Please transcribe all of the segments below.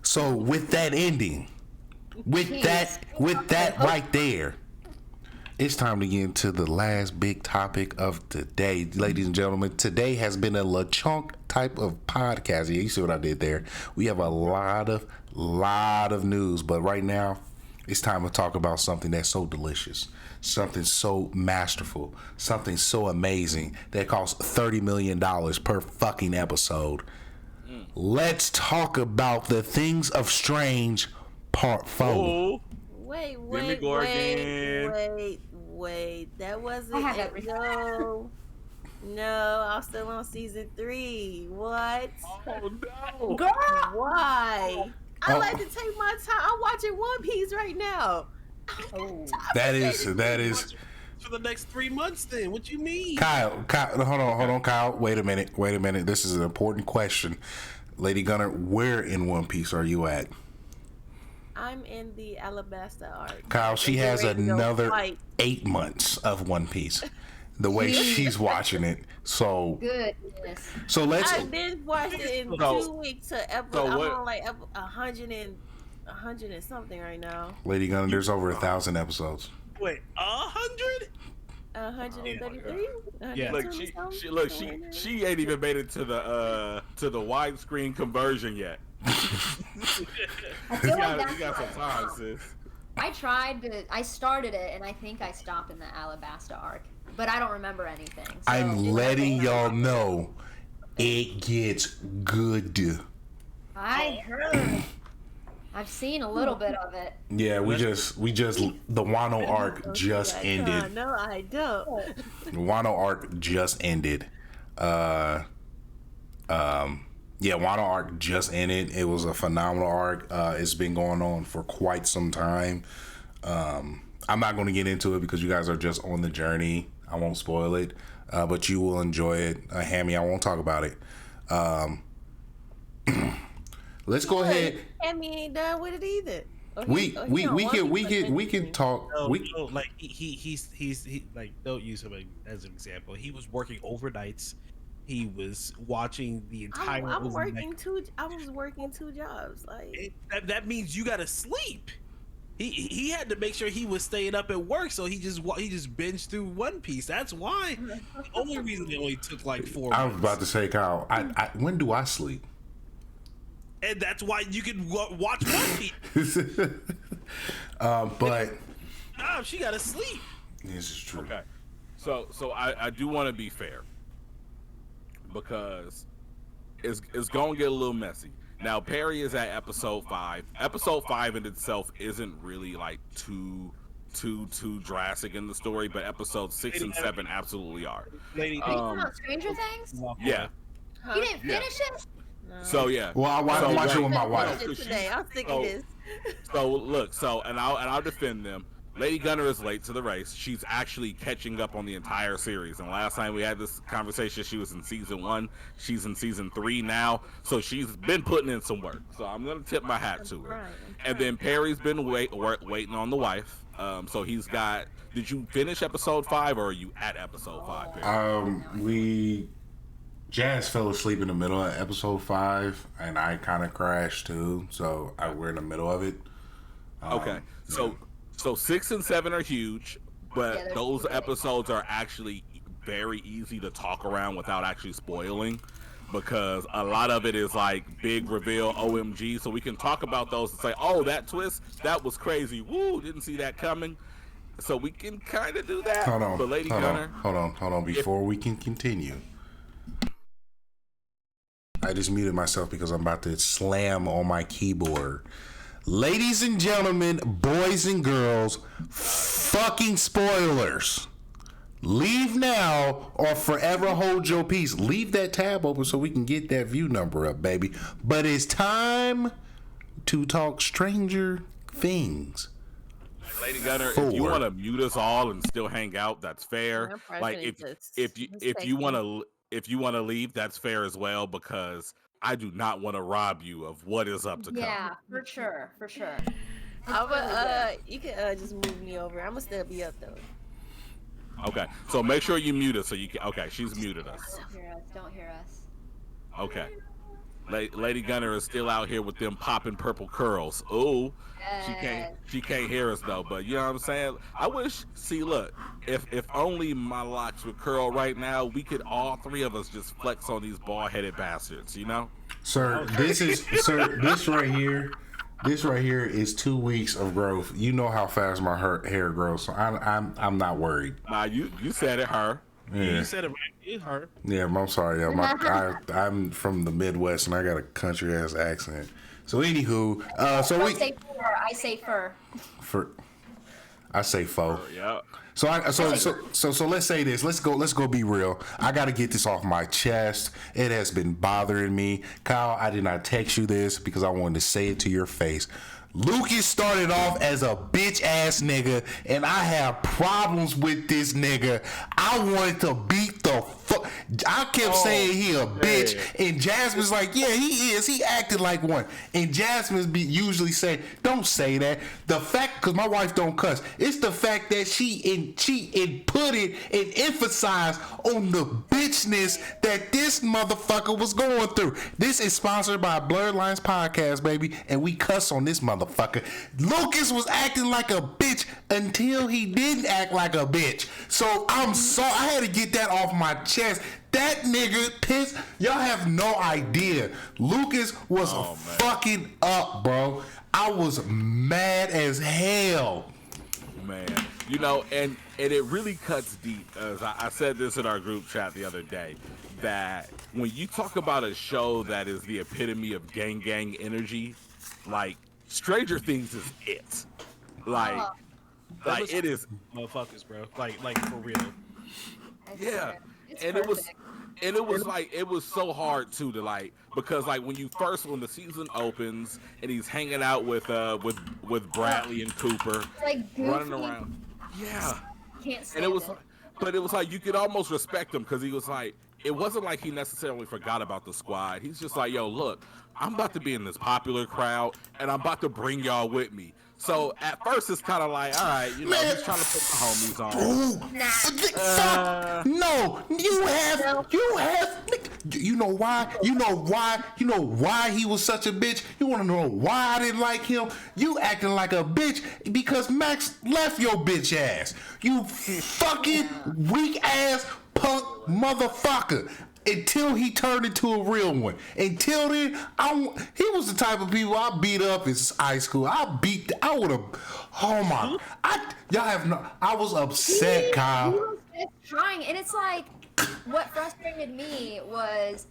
So with that ending, with that right there, it's time to get into the last big topic of the day, ladies and gentlemen. Today has been a LeChunk type of podcast. Yeah, you see what I did there? We have a lot of news, but right now it's time to talk about something that's so delicious, something so masterful, something so amazing that costs $30 million per fucking episode. Let's talk about the Things of Strange Part 4. Oh, Wait. That wasn't it. No, I'm still on season 3. What? oh no! Girl, why? I like to take my time. I'm watching One Piece right now. That is For the next 3 months, then what you mean? Kyle, hold on, Kyle. Wait a minute. This is an important question. Lady Gunner, where in One Piece are you at? I'm in the Alabasta arc. Kyle, she has another 8 months of One Piece. The way she's watching it. So Goodness. So let's. I did watch it in 2 weeks to episode. I'm on like 100 and something right now. Lady Gunner, there's over 1,000 episodes. Wait, 100? 133. Yeah. Look, she ain't even made it to the widescreen conversion yet. I feel like you got some time, sis. I started it, and I think I stopped in the Alabasta arc, but I don't remember anything. So I'm letting y'all know it gets good. I heard. I've seen a little bit of it. Yeah, we just the Wano arc just ended. No, I don't. The Wano arc just ended. Yeah, Wano arc just ended. It was a phenomenal arc. It's been going on for quite some time. I'm not going to get into it because you guys are just on the journey. I won't spoil it, but you will enjoy it. Hammy, I won't talk about it. Let's go ahead. Hammy ain't done with it either. We can talk. No, like he's like, don't use him as an example. He was working overnights. He was watching the entire. I was working 2 jobs. Like that means you gotta sleep. He had to make sure he was staying up at work, so he just binged through One Piece. That's why. The only reason it only took like 4 months. I was about to say, Kyle. I when do I sleep? And that's why you can watch One Piece. But no, she gotta sleep. This is true. Okay, so I do want to be fair because it's gonna get a little messy. Now Perry is at episode 5. Episode 5 in itself isn't really like too drastic in the story, but episodes 6 and 7 absolutely are. Lady, Stranger Things? Yeah. You didn't finish it? no. So yeah. Well, I watch it with my wife. Today, I'm sick of this. So look, and I'll defend them. Lady Gunner is late to the race. She's actually catching up on the entire series. And last time we had this conversation, she was in season 1. She's in season 3 now. So she's been putting in some work. So I'm gonna tip my hat to her. And then Perry's been waiting on the wife. So he's got. Did you finish episode 5 or are you at episode 5? Perry? Jazz fell asleep in the middle of episode 5, and I kind of crashed too. So we're in the middle of it. Okay. So 6 and 7 are huge, but those episodes are actually very easy to talk around without actually spoiling, because a lot of it is like big reveal, OMG. So we can talk about those and say, oh, that twist, that was crazy. Woo, didn't see that coming. So we can kind of do that. Hold on. But Lady Gunner, hold on. Before we can continue, I just muted myself because I'm about to slam on my keyboard. Ladies and gentlemen, boys and girls, fucking spoilers. Leave now or forever hold your peace. Leave that tab open so we can get that view number up, baby. But it's time to talk Stranger Things. Lady Gunner, if you want to mute us all and still hang out, that's fair. Like if you want to leave, that's fair as well, because I do not want to rob you of what is up to come. Yeah, for sure. You can just move me over. I'm gonna still be up though. Okay, so make sure you mute us so you can. Okay, she's muted us. Don't hear us. Okay. Lady Gunner is still out here with them popping purple curls. Ooh, she can't hear us though. But you know what I'm saying? I wish. See, look, if only my locks would curl right now, we could all three of us just flex on these bald-headed bastards. You know? Sir, this right here. This right here is 2 weeks of growth. You know how fast my hair grows, so I'm not worried. Nah, you said it, her. Yeah. You said it right. It hurt. Yeah, I'm sorry. I'm from the Midwest and I got a country ass accent. So anywho, I say fur. I say faux. Yeah. So let's say this. Let's go be real. I got to get this off my chest. It has been bothering me. Kyle, I did not text you this because I wanted to say it to your face. Lucas started off as a bitch ass nigga, and I have problems with this nigga. I wanted to beat the fuck. I kept saying he a bitch, and Jasmine's like, yeah, he is. He acted like one. And Jasmine usually say, don't say that. The fact, because my wife don't cuss, it's the fact that she put it and emphasized on the bitchness that this motherfucker was going through. This is sponsored by Blerd Lines Podcast, baby, and we cuss on this motherfucker. Lucas was acting like a bitch until he didn't act like a bitch. So I had to get that off my chest. That nigga pissed. Y'all have no idea. Lucas was fucking up, bro. I was mad as hell. Man, you know, and it really cuts deep. As I said this in our group chat the other day, that when you talk about a show that is the epitome of gang energy, like Stranger Things is it. Like it is motherfuckers, bro. Like for real. Yeah. And it was so hard too to like, because like when the season opens and he's hanging out with Bradley and Cooper, like running around. Yeah. Can't stand and it was like you could almost respect him, because he was like, it wasn't like he necessarily forgot about the squad. He's just like, yo, look, I'm about to be in this popular crowd and I'm about to bring y'all with me. So at first it's kind of like, all right, you know, he's trying to put the homies on. No, you know why he was such a bitch? You want to know why I didn't like him? You acting like a bitch because Max left your bitch ass. You fucking weak ass punk motherfucker. Until he turned into a real one. Until then, he was the type of people I beat up in high school. I would have. Oh my! I was upset, Kyle. He was just trying, and it's like, what frustrated me was,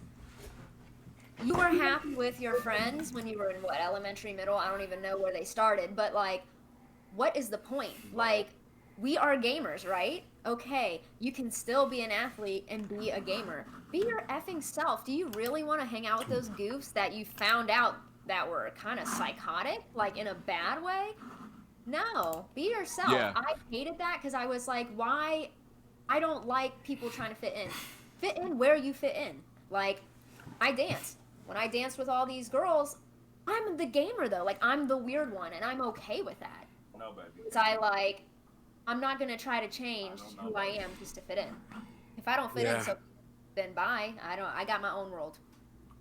you were happy with your friends when you were in elementary, middle. I don't even know where they started, but like, what is the point? Like, we are gamers, right? Okay, you can still be an athlete and be a gamer. Be your effing self. Do you really want to hang out with those goofs that you found out that were kind of psychotic, like in a bad way? No, be yourself. Yeah. I hated that because I was like, why? I don't like people trying to fit in. Fit in where you fit in. Like, I dance. When I dance with all these girls, I'm the gamer though. Like, I'm the weird one, and I'm okay with that. No, baby. So I'm not going to try to change who I am just to fit in. If I don't fit in, so then bye. I got my own world,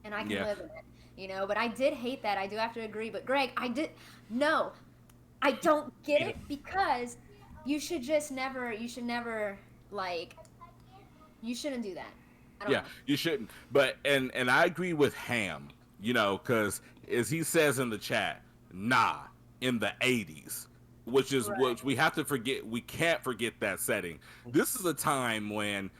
and I can live in it, you know. But I did hate that. I do have to agree. But Greg, I don't get it, because you should never you shouldn't do that. You shouldn't. But and I agree with Ham, you know, because as he says in the chat, in the 80s. Which we have to forget. We can't forget that setting. This is a time when,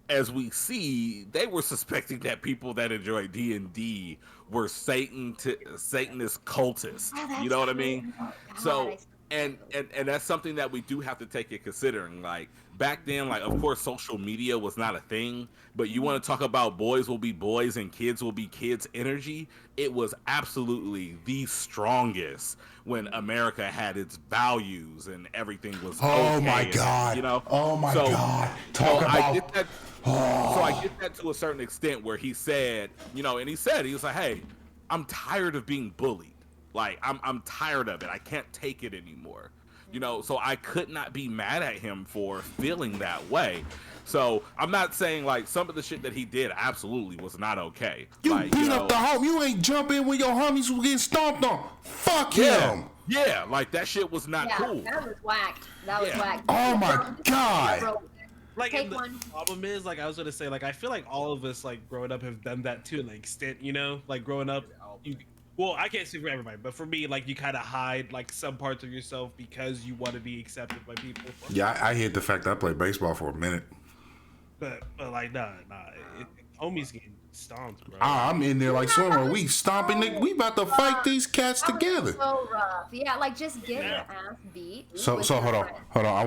as we see, they were suspecting that people that enjoy D&D were Satanist cultists. You know what I mean? So, and that's something that we do have to take into considering. Like, back then, like, of course, social media was not a thing, but you want to talk about boys will be boys and kids will be kids energy. It was absolutely the strongest when America had its values and everything was Oh okay, my and, God. you know. Oh my So- God. So Talk I about. get that. Oh. So I get that to a certain extent where he said, you know, and he was like, hey, I'm tired of being bullied. Like, I'm tired of it. I can't take it anymore. You know, so I could not be mad at him for feeling that way. So I'm not saying, like, some of the shit that he did absolutely was not okay. You like, beat up the homie. You ain't jump in when your homies was getting stomped on. Fuck him. Yeah, like, that shit was not cool. That was whack. That was whack. Oh my God. Like, Take the one. problem is, like, I was gonna say, like, I feel like all of us, like, growing up have done that to an extent, you know? Like, growing up, well, I can't speak for everybody, but for me, like, you kind of hide, like, some parts of yourself because you want to be accepted by people. Yeah, I hid the fact I played baseball for a minute. But like, nah, homies getting stomped, bro. I'm in there like swimmer. We stomping. We about to fight these cats That was together. so rough. Yeah, like just get your ass beat. So with hold your on, friend. hold on. I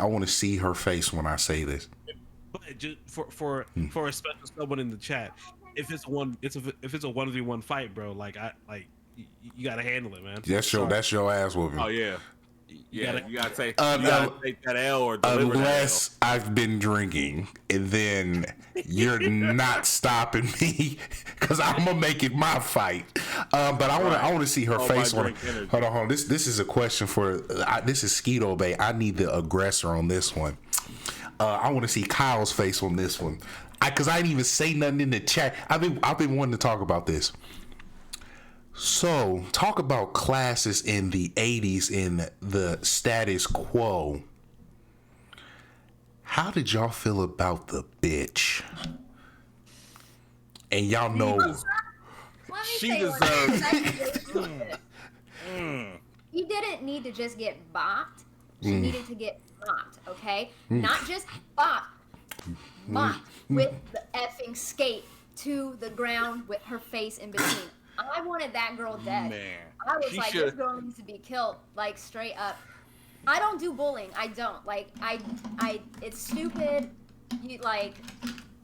want to see her face when I say this. But just for a special someone in the chat, if it's a 1v1 fight, bro, like you gotta handle it, man. That's your ass whooping. Oh, yeah. Yeah, you gotta take that L or deliver Unless I've been drinking, and then you're not stopping me because I'm gonna make it my fight. But I want to see her face on it. Hold on. This is a question for this is Skeeto Bay. I need the aggressor on this one. I want to see Kyle's face on this one because I didn't even say nothing in the chat. I've been wanting to talk about this. So, talk about classes in the 80s in the status quo. How did y'all feel about the bitch? And y'all know Let me She say deserves- He didn't need to just get bopped. She needed to get bopped, okay? Not just bopped. Bopped with the effing skate to the ground with her face in between. I wanted that girl dead. Man, I was she like, should- this girl needs to be killed, like straight up. I don't do bullying. I don't. Like, it's stupid.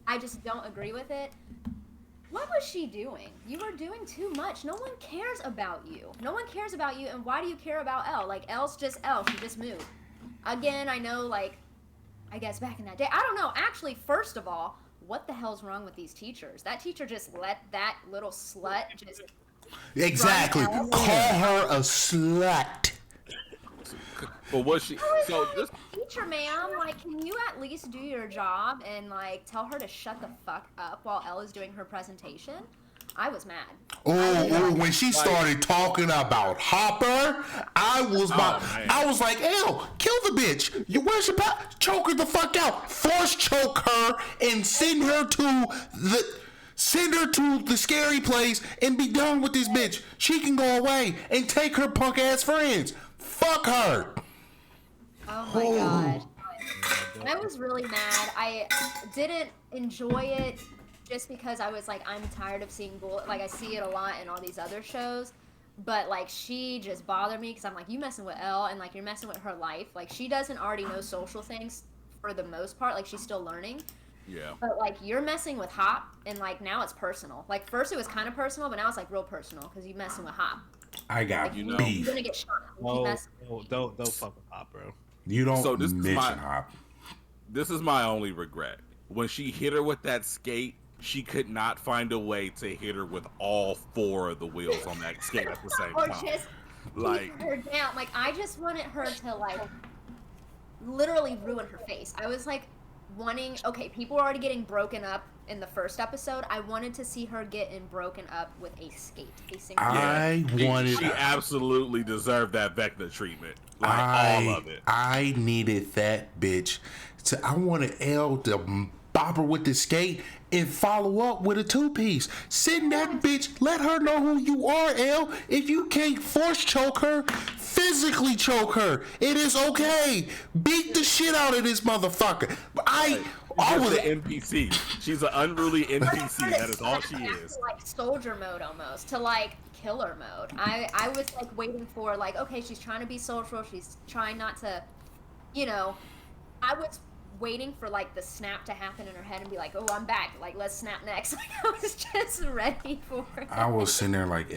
I just don't agree with it. What was she doing? You were doing too much. No one cares about you. No one cares about you, and why do you care about Elle? Like, Elle's just Elle. She just moved. Again, I know, like, I guess back in that day. I don't know. Actually, first of all, what the hell's wrong with these teachers? That teacher just let that little slut just... exactly. Right. Call her a slut. But was she? So this. Teacher, ma'am, like, can you at least do your job and, like, tell her to shut the fuck up while Elle is doing her presentation? I was mad. Oh, when she started talking about Hopper, I was like, ew, kill the bitch. Where's your choke her the fuck out. Force choke her and send her to the scary place and be done with this bitch. She can go away and take her punk ass friends. Fuck her. Oh my god. I was really mad. I didn't enjoy it just because I was like, I'm tired of seeing like, I see it a lot in all these other shows. But, like, she just bothered me because I'm like, you messing with Elle and, like, you're messing with her life. Like, she doesn't already know social things for the most part. Like, she's still learning. Yeah. But, like, you're messing with Hop, and, like, now it's personal. Like, first it was kind of personal, but now it's, like, real personal because you're messing with Hop. I got You know. beef. You're going to get shot. Don't fuck with Hop, bro. You don't So this is mention Hop. This is my only regret. When she hit her with that skate, she could not find a way to hit her with all four of the wheels on that skate at the same Or time. just Like, keep her down. Like, I just wanted her to, like, literally ruin her face. I was, like, okay, people were already getting broken up in the first episode. I wanted to see her getting broken up with a skate. A single she absolutely deserved that Vecna treatment. Like, all of it. I needed that bitch. I wanted Elle to bop her with the skate and follow up with a two-piece. Send that bitch. Let her know who you are, Elle. If you can't force choke her, physically choke her. It is okay. Beat the shit out of this motherfucker. I was an NPC. She's an unruly NPC. That is all she is. Like soldier mode almost, to like killer mode. I was like waiting for like, okay, she's trying to be social. She's trying not to, I was waiting for like the snap to happen in her head and be like, oh, I'm back. Like, let's snap next. Like, I was just ready for it. I was sitting there like,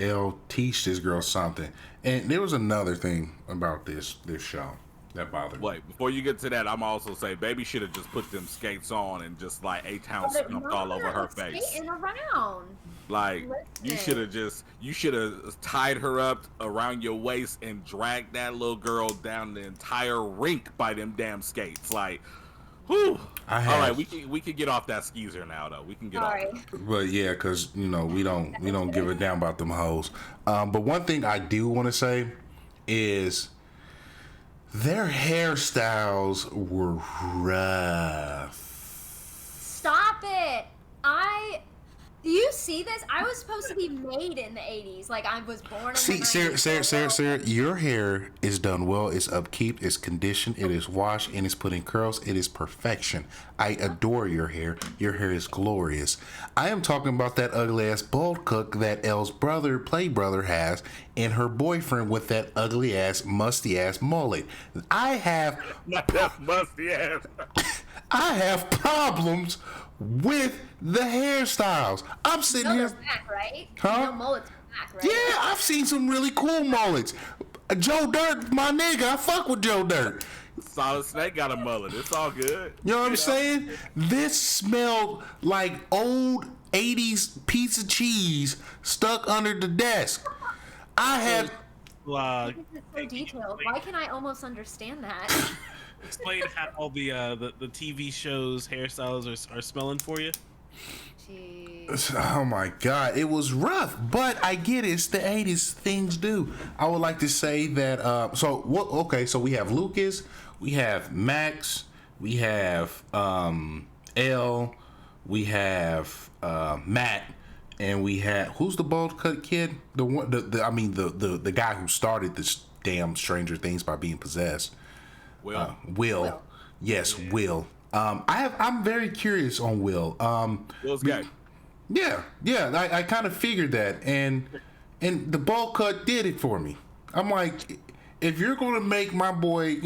teach this girl something. And there was another thing about this show that bothered me. Wait, before you get to that, I'm also say baby should have just put them skates on and just like A-Town stumped all over her face. Skating around. Like, you should have tied her up around your waist and dragged that little girl down the entire rink by them damn skates. Like, whew. All right, we can get off that skeezer now though. We can get off. But yeah, because we don't give a damn about them hoes. But one thing I do want to say is their hairstyles were rough. Stop it! Do you see this? I was supposed to be made in the 80s. Like, I was born in the 90s. Sarah, your hair is done well. It's upkeep. It's conditioned. It is washed. And it's put in curls. It is perfection. I adore your hair. Your hair is glorious. I am talking about that ugly-ass bald cook that Elle's play brother has and her boyfriend with that ugly-ass, musty-ass mullet. I have... Not that musty-ass. I have problems with the hairstyles. I'm sitting here. Back, right? Huh? Mullets back, right? Yeah, I've seen some really cool mullets. Joe Dirt, my nigga, I fuck with Joe Dirt. Solid Snake got a mullet. It's all good. You know what I'm saying? This smelled like old 80s pizza cheese stuck under the desk. I had. It's so detailed. Why can I almost understand that? Explain how all the TV shows hairstyles are smelling for you. Jeez. Oh my God, it was rough, but I get it. It's the 80s. Things do. I would like to say that. So we have Lucas, we have Max, we have L, we have Matt, and we have who's the bald cut kid? The guy who started this damn Stranger Things by being possessed. Will. Yes, yeah. Will. I'm very curious on Will. Will's guy. Yeah. I kind of figured that, and the ball cut did it for me. I'm like, if you're gonna make my boy,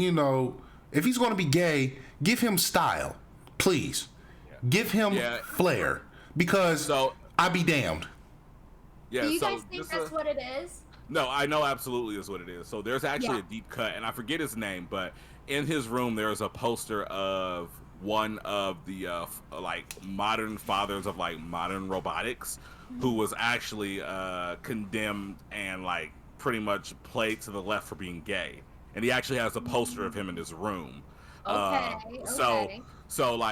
if he's gonna be gay, give him style, please. Yeah. Give him flair, because I be damned. Yeah. Do you guys think that's what it is? No, I know absolutely is what it is. So there's actually a deep cut, and I forget his name, but in his room there's a poster of one of the modern fathers of modern robotics, who was actually condemned and pretty much played to the left for being gay, and he actually has a poster of him in his room. Okay. So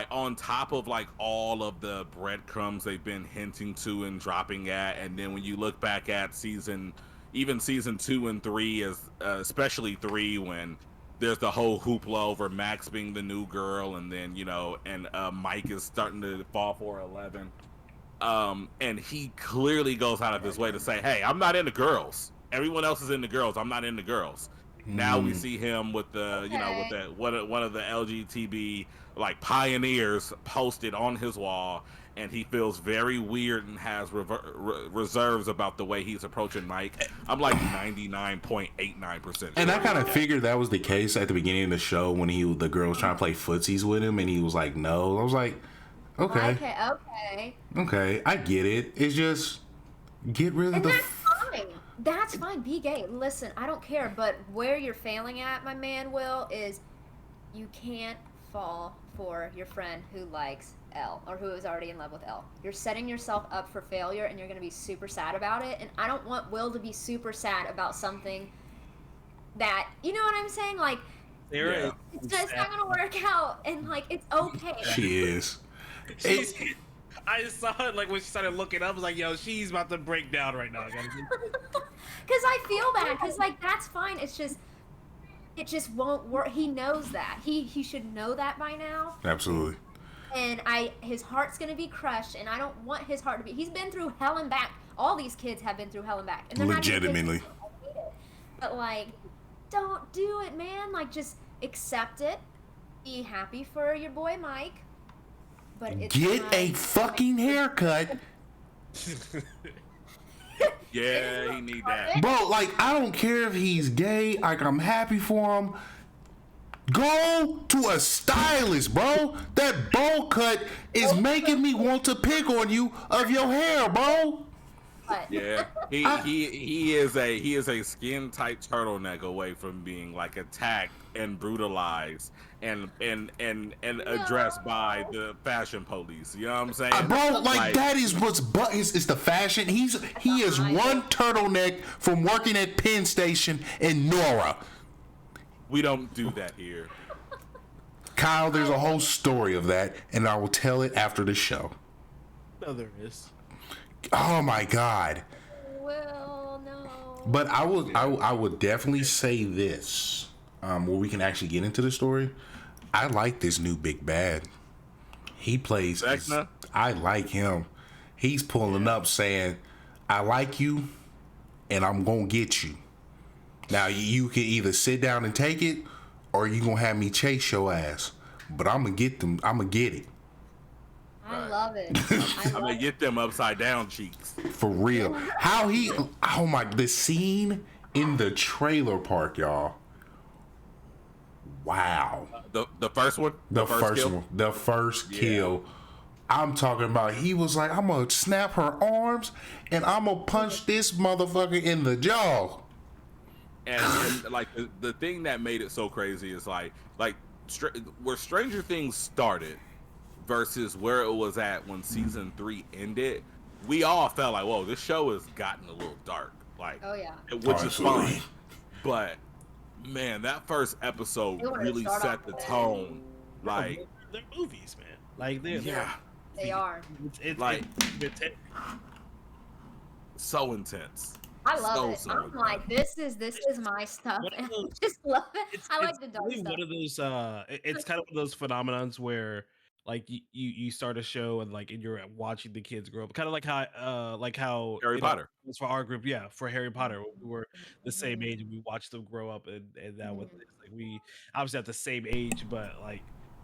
on top of all of the breadcrumbs they've been hinting to and dropping at, and then when you look back at season 2 and 3, especially 3, when there's the whole hoopla over Max being the new girl, and then Mike is starting to fall for 11, and he clearly goes out of his way to say, hey, I'm not into girls, everyone else is into girls, I'm not into girls. Now we see him with one of the LGTB pioneers posted on his wall, and he feels very weird and has reserves about the way he's approaching Mike. I'm 99.89%. And I kind of figured that was the case at the beginning of the show when the girl was trying to play footsies with him, and he was like, no. I was like, okay, I get it. It's just get rid of That's fine. Be gay. Listen, I don't care. But where you're failing at, my man, Will, is you can't fall for your friend who likes Elle, or who is already in love with Elle. You're setting yourself up for failure, and you're going to be super sad about it. And I don't want Will to be super sad about something that, you know what I'm saying? It's just not going to work out, and it's okay. She is. I saw it when she started looking up. I was like, yo, she's about to break down right now. Because I feel bad. Because that's fine. It just won't work. He knows that. He should know that by now. Absolutely. And his heart's gonna be crushed, and I don't want his heart to be. He's been through hell and back. All these kids have been through hell and back. And they're legitimately. But don't do it, man. Just accept it. Be happy for your boy Mike. But get a fucking haircut. Yeah, he need that. Bro, I don't care if he's gay. I'm happy for him. Go to a stylist, bro. That bowl cut is making me want to pick on you of your hair, bro. Yeah, he is a skin tight turtleneck away from being like attacked and brutalized and addressed by the fashion police. You know what I'm saying, bro? Like that is what's it's the fashion. He is one turtleneck from working at Penn Station in Nora. We don't do that here, Kyle. There's a whole story of that, and I will tell it after the show. No, there is. Oh my God. Well, no. But I would definitely say this, where we can actually get into the story. I like this new big bad. He plays. Vecna? I like him. He's pulling up saying, "I like you, and I'm gonna get you." Now you can either sit down and take it, or you gonna have me chase your ass. But I'm gonna get them. I'm gonna get it. I love it. I'm gonna get them upside down cheeks For real. The scene in the trailer park, y'all. Wow. The first one, The first kill? one, the first kill. I'm talking about. He was like, "I'm gonna snap her arms and I'm gonna punch this motherfucker in the jaw." And like the thing that made it so crazy is like where Stranger Things started versus where it was at when season 3 ended. We all felt like, whoa, this show has gotten a little dark. Like, oh yeah, which is fine. But man, that first episode really set the tone. Like, they're movies, man. Like they are. It's like it's so intense. I love it. I'm like, this is my stuff. And I just love it. I like the dark stuff. One of those. It's kind of one of those phenomenons where like you start a show and you're watching the kids grow up, kind of like how Harry Potter. Was for our group, for Harry Potter, we were the same age and we watched them grow up, and that was like we obviously at the same age, but like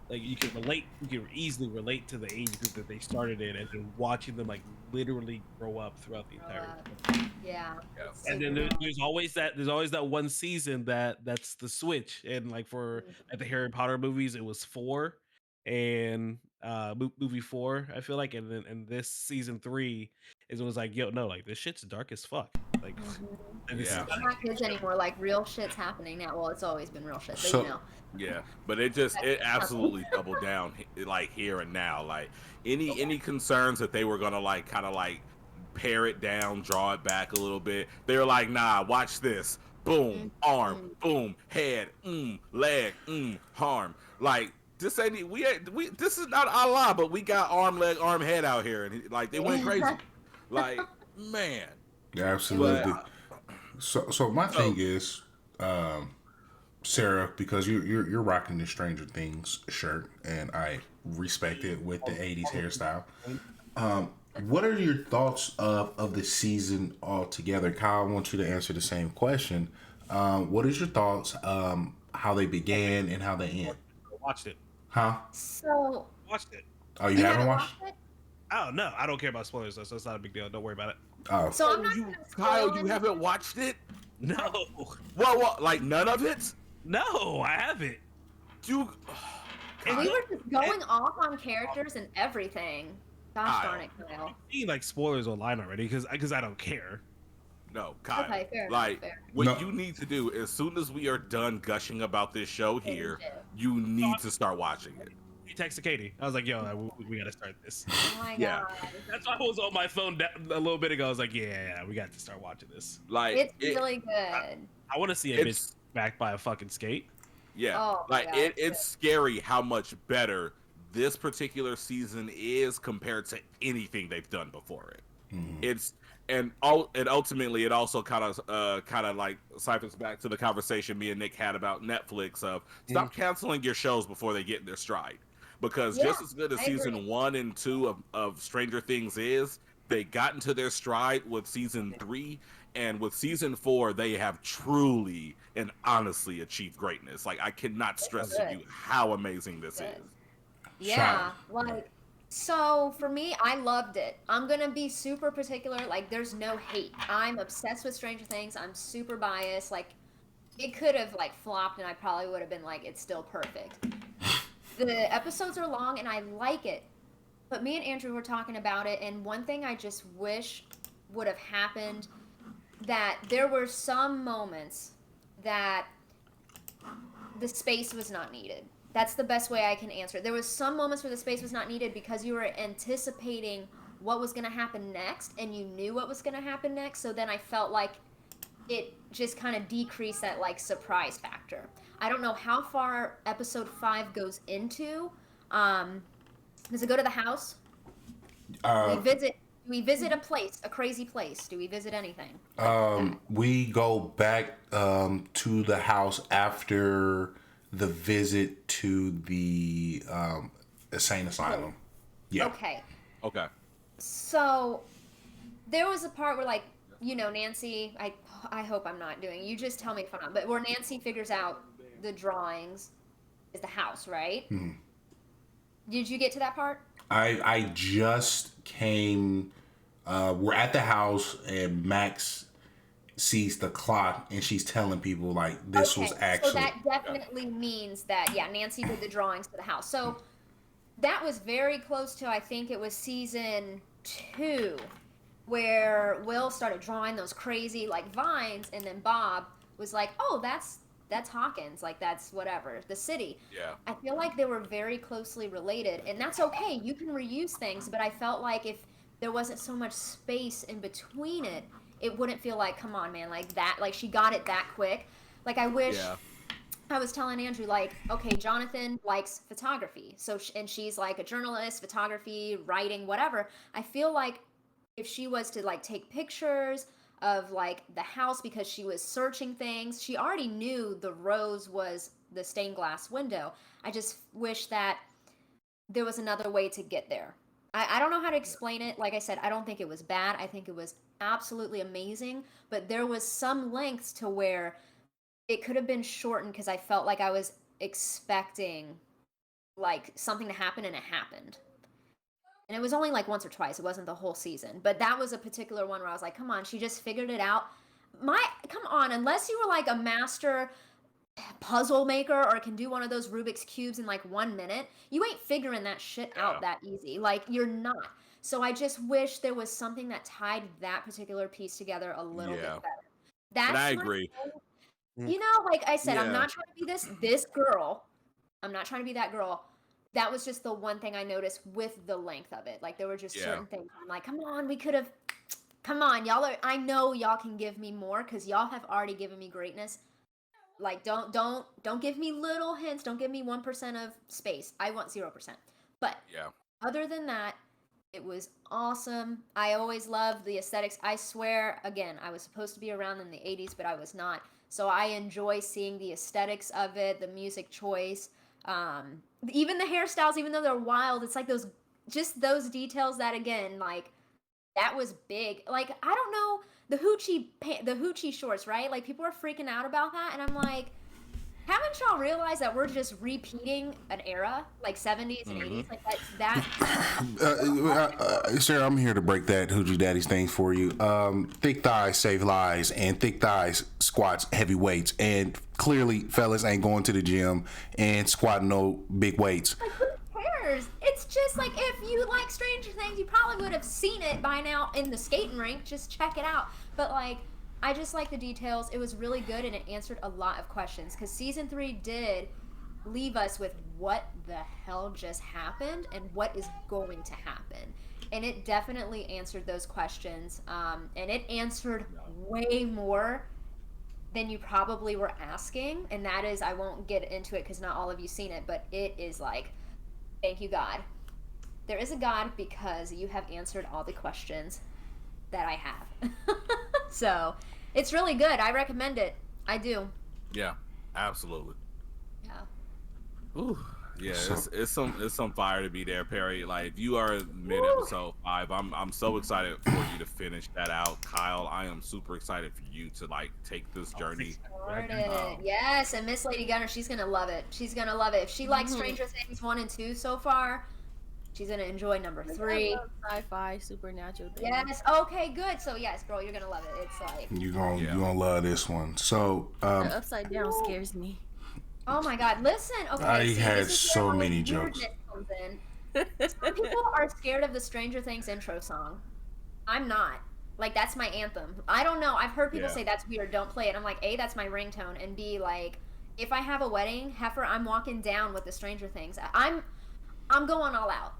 you can easily relate to the age group that they started in, and then watching them like literally grow up throughout the entire time. Yeah. And then there's always that one season that's the switch, and like for the Harry Potter movies it was 4 and movie 4 I feel like, and then and this season 3 is when it was like, yo, no, like this shit's dark as fuck, like and I'm not kids anymore, like real shit's happening now. Well, it's always been real shit, but So- Yeah, but it absolutely doubled down like here and now. Like any concerns that they were gonna like kind of like pare it down, draw it back a little bit, they were like, nah, watch this. Boom, arm, boom, head, leg, arm. Like this ain't we this is not Allah, but we got arm, leg, arm, head out here, and like they went crazy. Like, man. Absolutely. So my thing is, Sarah, because you're rocking the Stranger Things shirt, and I respect it with the 80s hairstyle. What are your thoughts of the season altogether? Kyle, I want you to answer the same question. What is your thoughts how they began and how they end? Watched it. Huh? So Watched it. Oh, you haven't watched it? Oh no, I don't care about spoilers though, so it's not a big deal. Don't worry about it. Oh. So I'm not gonna Kyle, spoil you haven't watched it? No. What? Like none of it? No, I haven't. You. We were just going off on characters and everything. Gosh darn it, Kyle. I've seen like spoilers online already because I don't care. No, Kyle. Okay, fair like enough, fair. what you need to do as soon as we are done gushing about this show here, you need to start watching it. He texted Katie. I was like, yo, we gotta start this. Oh my Yeah. god. That's why I was on my phone a little bit ago. I was like, yeah, we got to start watching this. Like It's really good. I want to see a bitch backed by a fucking skate. Yeah, Oh, like yeah, it's scary how much better this particular season is compared to anything they've done before it. It's and ultimately it also kind of like ciphers back to the conversation me and Nick had about Netflix of stop canceling your shows before they get in their stride, because just as good as season 1 and 2 of Stranger Things is, they got into their stride with season 3. And with season 4, they have truly and honestly achieved greatness. Like, I cannot stress to you how amazing this is. Yeah, like, so for me, I loved it. I'm gonna be super particular. Like, there's no hate. I'm obsessed with Stranger Things. I'm super biased. Like, it could have like flopped, and I probably would have been like, it's still perfect. The episodes are long, and I like it. But me and Andrew were talking about it, and one thing I just wish would have happened, that there were some moments that the space was not needed. That's the best way I can answer it. There was some moments where the space was not needed because you were anticipating what was going to happen next, and you knew what was going to happen next. So then I felt like it just kind of decreased that like surprise factor. I don't know how far episode 5 goes into. Does it go to the house? We visit a place, a crazy place. Do we visit anything? We go back to the house after the visit to the insane asylum. Yeah. Okay. So there was a part where, like, you know, Nancy, I hope I'm not doing, you just tell me if I'm not, but where Nancy figures out the drawings is the house, right? Mm-hmm. Did you get to that part? I just came, we're at the house and Max sees the clock and she's telling people like this was actually. So that definitely means that, yeah, Nancy did the drawings for the house. So that was very close to, I think it was season 2, where Will started drawing those crazy like vines, and then Bob was like, oh, that's Hawkins, like that's whatever, the city. Yeah. I feel like they were very closely related, and that's okay. You can reuse things, but I felt like if there wasn't so much space in between it, it wouldn't feel like, come on, man, like that, like she got it that quick. Like I wish. Yeah. I was telling Andrew, like, okay, Jonathan likes photography, so and she's like a journalist, photography, writing, whatever. I feel like if she was to like take pictures of like the house because she was searching things, she already knew the rose was the stained glass window. I just wish that there was another way to get there. I don't know how to explain it. Like I said, I don't think it was bad. I think it was absolutely amazing, but there was some lengths to where it could have been shortened because I felt like I was expecting like something to happen, and it happened. And it was only like once or twice. It wasn't the whole season. But that was a particular one where I was like, come on, she just figured it out. Come on, unless you were like a master puzzle maker or can do one of those Rubik's Cubes in like 1 minute, you ain't figuring that shit out that easy. Like, you're not. So I just wish there was something that tied that particular piece together a little bit better. That's I agree. You know, like I said, I'm not trying to be this girl. I'm not trying to be that girl. That was just the one thing I noticed with the length of it. Like, there were just certain things. I'm like, come on, we could have. Come on, y'all are. I know y'all can give me more because y'all have already given me greatness. Like, don't give me little hints. Don't give me 1% of space. I want 0%. But other than that, it was awesome. I always loved the aesthetics. I swear, again, I was supposed to be around in the 80s, but I was not. So I enjoy seeing the aesthetics of it, the music choice, even the hairstyles, even though they're wild. It's like those details that, again, like, that was big. Like, I don't know, the hoochie shorts, right? Like, people are freaking out about that, and I'm like, haven't y'all realized that we're just repeating an era, like 70s and 80s? Like, Sarah, I'm here to break that hoochie daddy's thing for you. Thick thighs save lives, and thick thighs squats heavy weights. And clearly, fellas ain't going to the gym and squatting no big weights. Like, who cares? It's just like, if you like Stranger Things, you probably would have seen it by now in the skating rink. Just check it out. But, like, I just like the details. It was really good, and it answered a lot of questions, because season 3 did leave us with what the hell just happened and what is going to happen. And it definitely answered those questions, and it answered way more than you probably were asking. And that is, I won't get into it because not all of you seen it, but it is like, thank you, God. There is a God, because you have answered all the questions that I have. So it's really good. I recommend it. I do. Yeah, absolutely. Yeah. Ooh, yeah. It's some fire to be there, Perry. Like, if you are mid episode 5, I'm so excited for you to finish that out, Kyle. I am super excited for you to like take this journey. Yes, and Miss Lady Gunner, she's gonna love it. She's gonna love it. If she likes Stranger Things 1 and 2 so far, She's gonna enjoy number 3. Sci-fi, supernatural things. Yes. Okay. Good. So yes, girl, you're gonna love it. It's like you gonna love this one. So the upside down scares me. oh my God! Listen. Okay. I see, had this is so where all the many jokes. weirdness comes in. Some people are scared of the Stranger Things intro song. I'm not. Like, that's my anthem. I don't know. I've heard people say that's weird. Don't play it. I'm like, A, that's my ringtone, and B, like, if I have a wedding, heifer, I'm walking down with the Stranger Things. I'm going all out.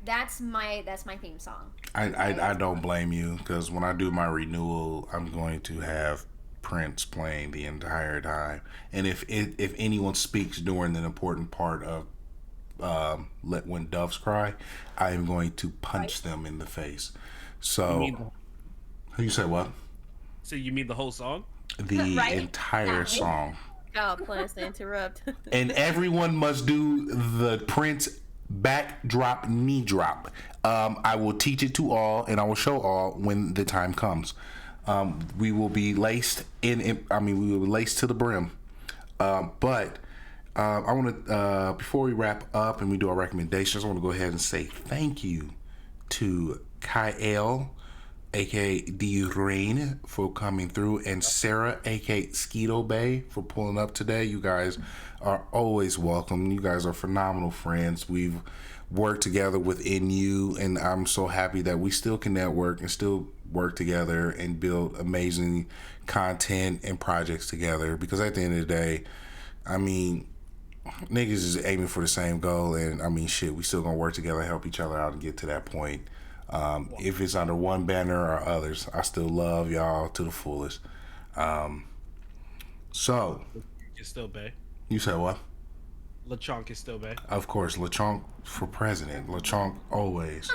That's my theme song. I don't blame you, because when I do my renewal, I'm going to have Prince playing the entire time. And if anyone speaks during an important part of When Doves Cry, I am going to punch them in the face. So you said what? So you mean the whole song? The entire song. Oh, plans to interrupt. And everyone must do the Prince backdrop knee drop. I will teach it to all, and I will show all when the time comes. We will be laced we will be laced to the brim. But I want to, before we wrap up and we do our recommendations, I want to go ahead and say thank you to Kyle, aka D Rain, for coming through, and Sarah, aka Skeeto Bay, for pulling up today. You guys are always welcome. You guys are phenomenal friends. We've worked together within you, and I'm so happy that we still can network and still work together and build amazing content and projects together, because at the end of the day, I mean, niggas is aiming for the same goal, and I mean, shit, we still gonna work together, help each other out, and get to that point. If it's under one banner or others, I still love y'all to the fullest. So, It's still Bay. You said what? LeChonk is still Bay. Of course, LeChonk for president. LeChonk always.